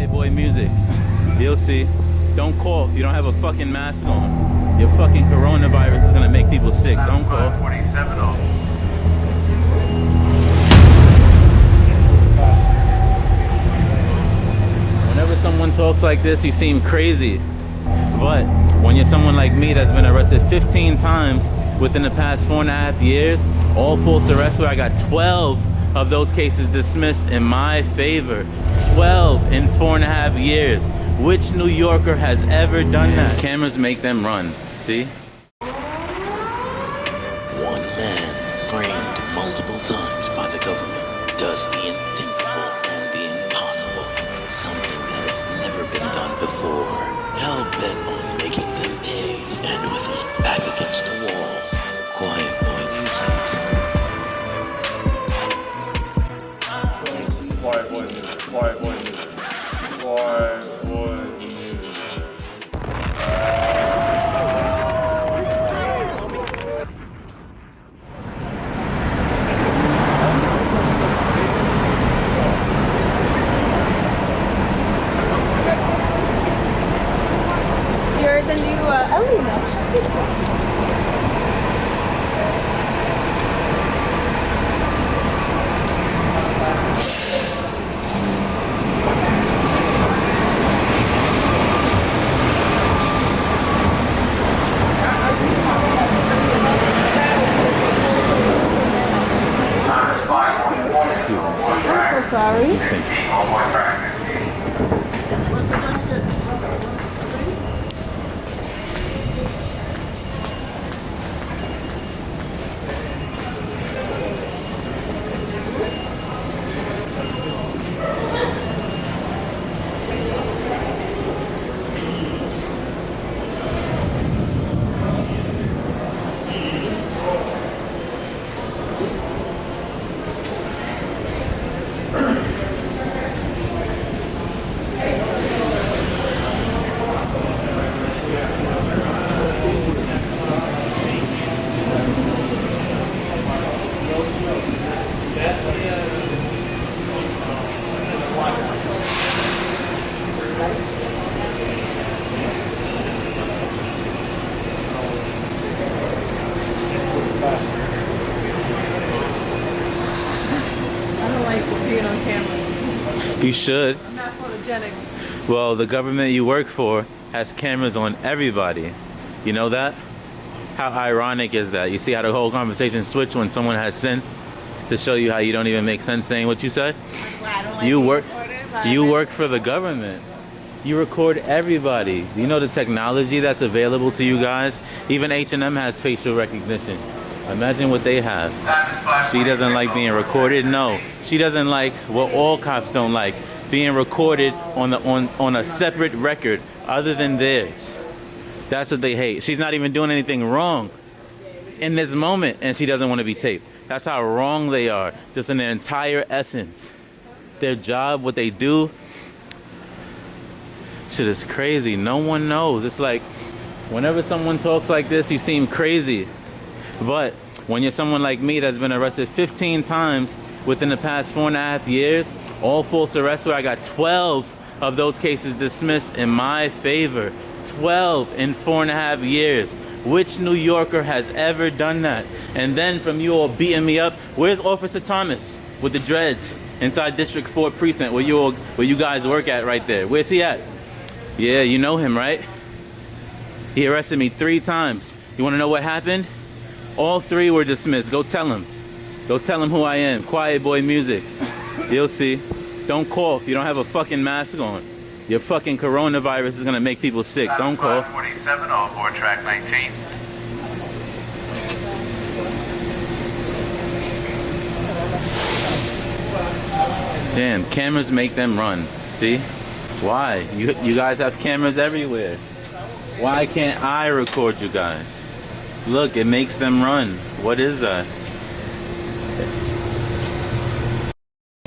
QuietBoyMusik. You'll see. Don't cough. You don't have a fucking mask on. Your fucking coronavirus is gonna make people sick. Don't cough. 47 off. Whenever someone talks like this, you seem crazy. But when you're someone like me that's been arrested 15 times within the past 4.5 years, all false arrests where I got 12 of those cases dismissed in my favor. 12 in 4.5 years. Which New Yorker has ever done that? Cameras make them run. See? One man framed multiple times by the government does the unthinkable and the impossible. Something that has never been done before. Hell-bent on making them pay. And with his back against the wall, QuietBoyMusik. QuietBoyMusik. QuietBoyMusik. QuietBoyMusik. You're the new Elena. I'm so sorry. I don't like being on camera. You should. I'm not photogenic. Well, the government you work for has cameras on everybody. You know that? How ironic is that? You see how the whole conversation switched when someone has sense to show you how you don't even make sense saying what you said? I don't like You being work recorded, but you work for the government. You record everybody. You know the technology that's available to you guys? Even H&M has facial recognition. Imagine what they have. She doesn't like being recorded. No, she doesn't like what all cops don't like, being recorded on a separate record other than theirs. That's what they hate. She's not even doing anything wrong in this moment, and she doesn't want to be taped. That's how wrong they are, just in their entire essence. Their job, what they do, shit is crazy. No one knows. It's like whenever someone talks like this, you seem crazy. But when you're someone like me that's been arrested 15 times within the past 4.5 years, all false arrests where I got 12 of those cases dismissed in my favor. 12 in 4.5 years. Which New Yorker has ever done that? And then from you all beating me up, where's Officer Thomas with the dreads inside District 4 precinct where you guys work at right there? Where's he at? Yeah, you know him, right? He arrested me 3 times. You want to know what happened? All 3 were dismissed. Go tell him. Go tell him who I am. QuietBoyMusik. You'll see. Don't cough. You don't have a fucking mask on. Your fucking coronavirus is gonna make people sick. Don't cough. 47 off board track 19. Damn, cameras make them run. See? Why? You guys have cameras everywhere. Why can't I record you guys? Look, it makes them run. What is that?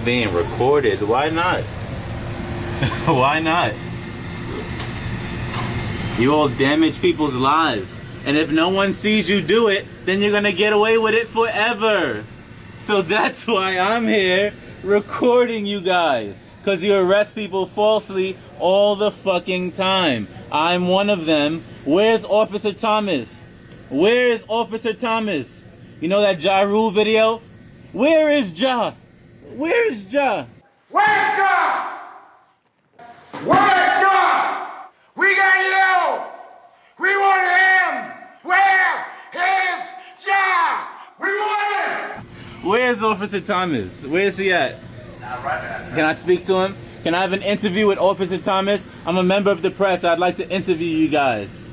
Being recorded. Why not? Why not? You all damage people's lives. And if no one sees you do it, then you're gonna get away with it forever. So that's why I'm here recording you guys. because you arrest people falsely all the fucking time. I'm one of them. Where's Officer Thomas? Where is Officer Thomas? You know that Ja Rule video? Where is Ja? Where is Ja? Where's John? Where's John? We got you! We want him! Where is John? We want him! Where's Officer Thomas? Where's he at? Can I speak to him? Can I have an interview with Officer Thomas? I'm a member of the press. I'd like to interview you guys.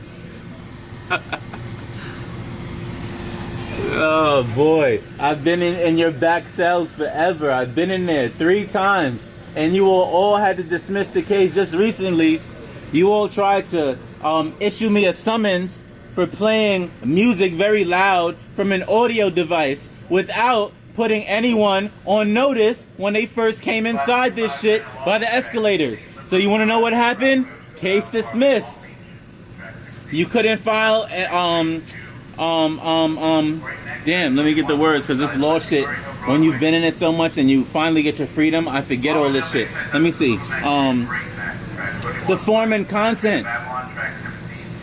Oh boy, I've been in your back cells forever. I've been in there 3 times, and you all had to dismiss the case just recently. You all tried to issue me a summons for playing music very loud from an audio device without putting anyone on notice when they first came inside this shit by the escalators. So you want to know what happened? Case dismissed. You couldn't file damn, let me get the words, because this law shit, when you've been in it so much and you finally get your freedom, I forget all this shit. Let me see. The form and content.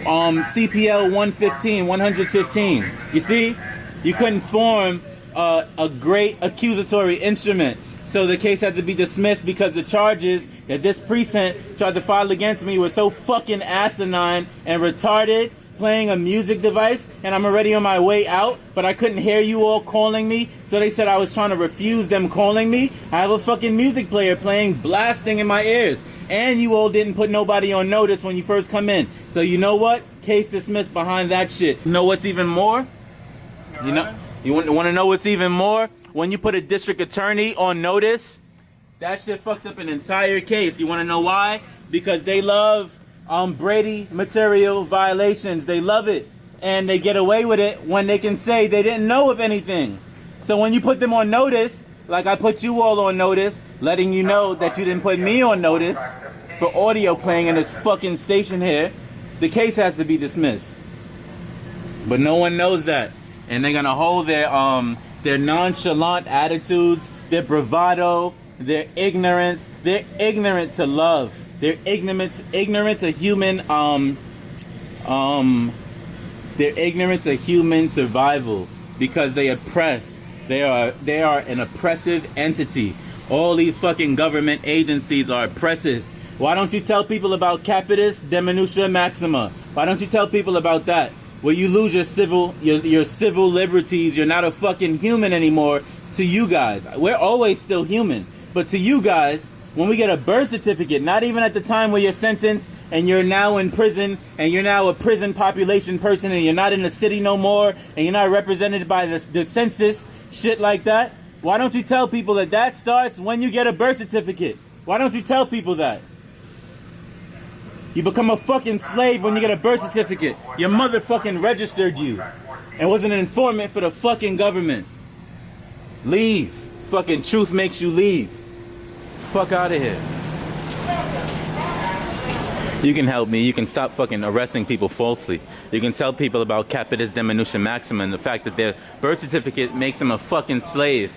CPL 115. You see? You couldn't form a great accusatory instrument. So the case had to be dismissed because the charges that this precinct tried to file against me were so fucking asinine and retarded, playing a music device, and I'm already on my way out, but I couldn't hear you all calling me, so they said I was trying to refuse them calling me. I have a fucking music player playing, blasting in my ears, and you all didn't put nobody on notice when you first come in. So you know what? Case dismissed behind that shit. You know what's even more? You know, you want to know what's even more? When you put a district attorney on notice, that shit fucks up an entire case. You want to know why? Because they love Brady material violations. They love it, and they get away with it when they can say they didn't know of anything. So when you put them on notice, like I put you all on notice, letting you know that you didn't put me on notice for audio playing in this fucking station here, the case has to be dismissed. But no one knows that, and they're gonna hold their nonchalant attitudes, their bravado, their ignorance. They're ignorant to love. They're ignorant to human they're ignorant to human survival because they oppress. They are an oppressive entity. All these fucking government agencies are oppressive. Why don't you tell people about P.T.S.D, Diminutia Maxima? Why don't you tell people about that? Where you lose your civil liberties, you're not a fucking human anymore. To you guys, we're always still human, but to you guys, when we get a birth certificate, not even at the time where you're sentenced and you're now in prison and you're now a prison population person and you're not in the city no more and you're not represented by the census, shit like that, why don't you tell people that starts when you get a birth certificate? Why don't you tell people that? You become a fucking slave when you get a birth certificate. Your mother fucking registered you and was an informant for the fucking government. Leave. Fucking truth makes you leave. Fuck out of here. You can help me. You can stop fucking arresting people falsely. You can tell people about P.T.S.D, Diminutia Maxima and the fact that their birth certificate makes them a fucking slave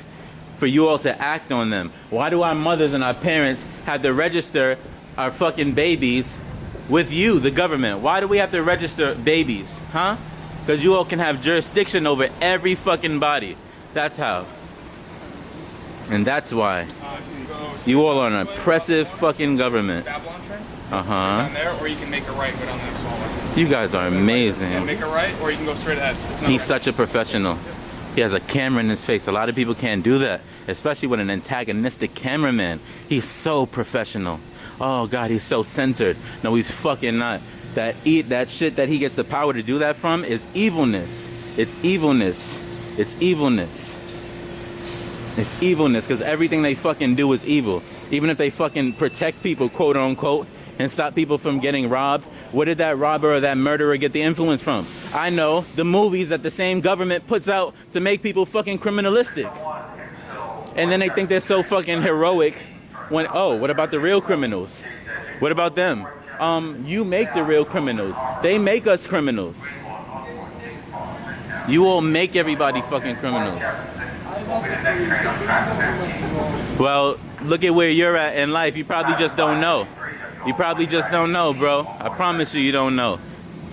for you all to act on them. Why do our mothers and our parents have to register our fucking babies with you, the government? Why do we have to register babies? Huh? Because you all can have jurisdiction over every fucking body. That's how. And that's why. You all are an oppressive fucking government. Down there, or you can make a right, go down there, small way. You guys are amazing. Make a right, or you can go straight ahead. He's such a professional. He has a camera in his face. A lot of people can't do that, especially with an antagonistic cameraman. He's so professional. Oh God, he's so censored. No, he's fucking not. That shit that he gets the power to do that from is evilness. It's evilness. It's evilness. It's evilness, because everything they fucking do is evil. Even if they fucking protect people, quote unquote, and stop people from getting robbed, where did that robber or that murderer get the influence from? I know, the movies that the same government puts out to make people fucking criminalistic. And then they think they're so fucking heroic when, oh, what about the real criminals? What about them? You make the real criminals. They make us criminals. You all make everybody fucking criminals. Well, look at where you're at in life. You probably just don't know. You probably just don't know, bro. I promise you, you don't know.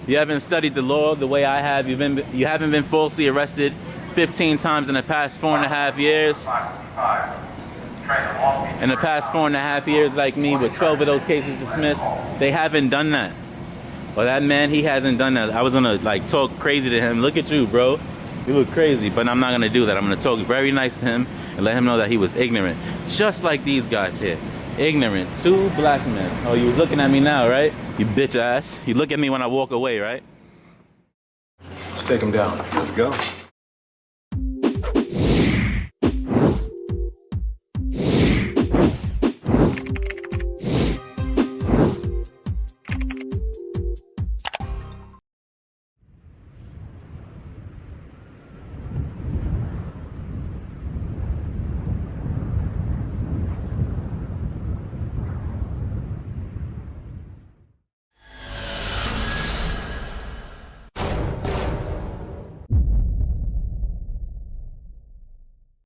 You haven't studied the law the way I have. You haven't been falsely arrested 15 times in the past 4.5 years. In the past 4.5 years, like me, with 12 of those cases dismissed, they haven't done that. Well, that man, he hasn't done that. I was gonna like talk crazy to him. Look at you, bro. You look crazy, but I'm not gonna do that. I'm gonna talk very nice to him and let him know that he was ignorant. Just like these guys here. Ignorant. 2 black men. Oh, you was looking at me now, right? You bitch ass. You look at me when I walk away, right? Let's take him down. Let's go.